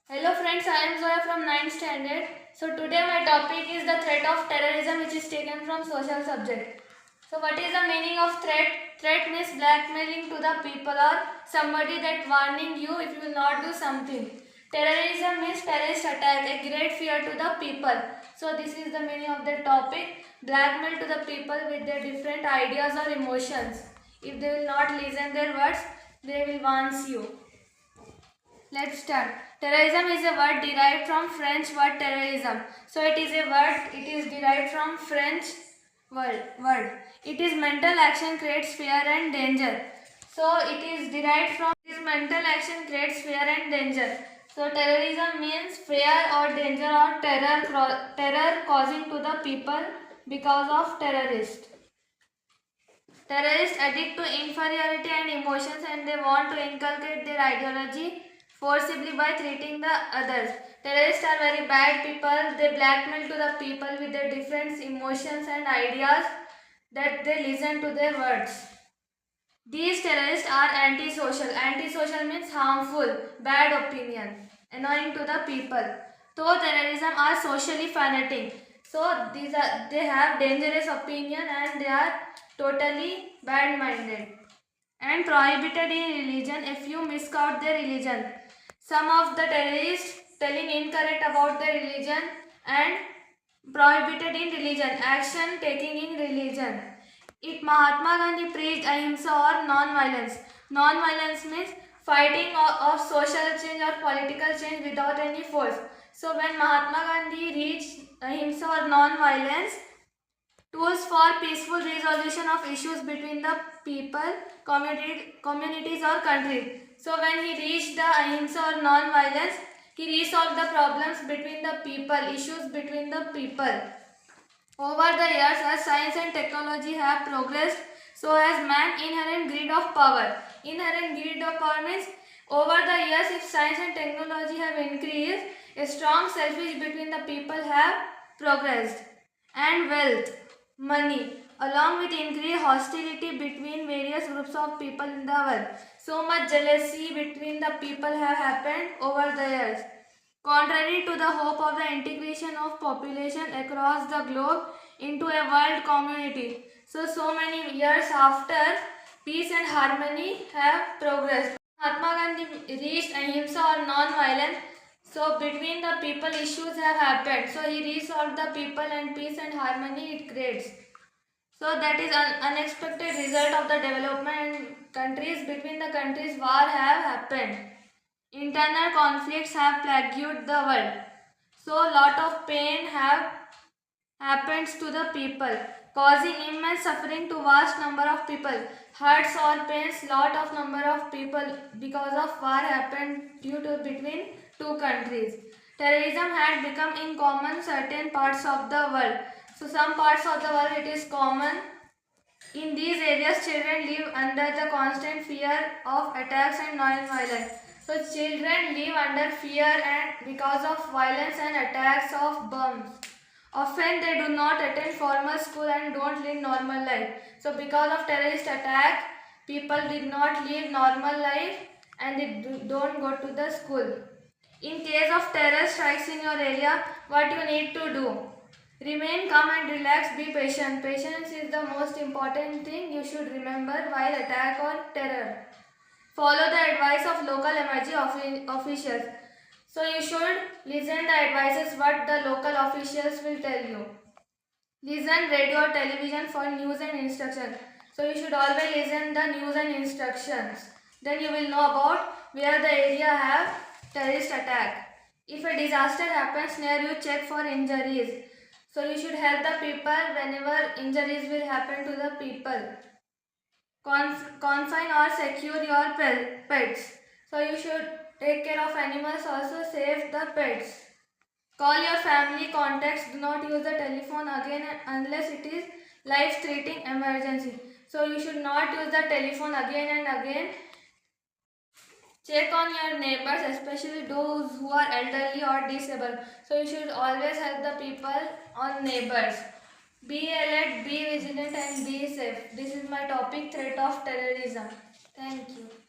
Hello friends, I am Zoya from 9th standard. So today my topic is the threat of terrorism, which is taken from social subject. So what is the meaning of threat? Threat means blackmailing to the people or somebody that warning you if you will not do something. Terrorism means terrorist attack, a great fear to the people. So this is the meaning of the topic. Blackmail to the people with their different ideas or emotions. If they will not listen their words, they will warn you. Let's start. Terrorism is a word derived from French word terrorism. So it is a word, it is derived from French word. It is mental action creates fear and danger. So it is derived from this mental action creates fear and danger. So terrorism means fear or danger or terror causing to the people because of terrorist. Terrorists addict to inferiority and emotions, and they want to inculcate their ideology forcibly by treating the others. Terrorists are very bad people. They blackmail to the people with their different emotions and ideas that they listen to their words. These terrorists are antisocial. Antisocial means harmful, bad opinion, annoying to the people. So terrorism are socially fanatic. So they have dangerous opinion and they are totally bad-minded and prohibited in religion if you misquote their religion. Some of the terrorists telling incorrect about their religion and prohibited in religion, action taking in religion. If Mahatma Gandhi preached ahimsa or non-violence. Non-violence means fighting of social change or political change without any force. So when Mahatma Gandhi reached ahimsa or non-violence, tools for peaceful resolution of issues between the people, communities or countries. So when he reached the ahimsa or non-violence, he resolved the problems between the people, issues between the people. Over the years, as science and technology have progressed, so has man inherent greed of power. Inherent greed of power means over the years, if science and technology have increased, a strong selfish between the people have progressed. And wealth, money, along with increased hostility between various groups of people in the world. So much jealousy between the people have happened over the years. Contrary to the hope of the integration of population across the globe into a world community. So many years after, peace and harmony have progressed. Mahatma Gandhi reached ahimsa or non-violence. So between the people issues have happened. So he resolved the people and peace and harmony it creates. So that is an unexpected result of the development countries between the countries war have happened. Internal conflicts have plagued the world. So lot of pain have happens to the people, causing immense suffering to vast number of people. Hurts or pains lot of number of people because of war happened due to between two countries. Terrorism had become in common certain parts of the world. So some parts of the world it is common. In these areas, children live under the constant fear of attacks and non-violence. So children live under fear and because of violence and attacks of bombs. Often they do not attend formal school and don't live normal life. So because of terrorist attack, people did not live normal life and they don't go to the school. In case of terror strikes in your area, what you need to do? Remain calm and relax, be patient. Patience is the most important thing you should remember while attack or terror. Follow the advice of local emergency officials. So you should listen the advices what the local officials will tell you. Listen radio or television for news and instructions. So you should always listen the news and instructions. Then you will know about where the area have terrorist attack. If a disaster happens near you, check for injuries. So you should help the people whenever injuries will happen to the people. Confine or secure your pets. So you should take care of animals, also save the pets. Call your family contacts. Do not use the telephone again unless it is life-threatening emergency. So you should not use the telephone again and again. Check on your neighbors, especially those who are elderly or disabled. So you should always help the people on neighbors. Be alert, be vigilant and be safe. This is my topic, threat of terrorism. Thank you.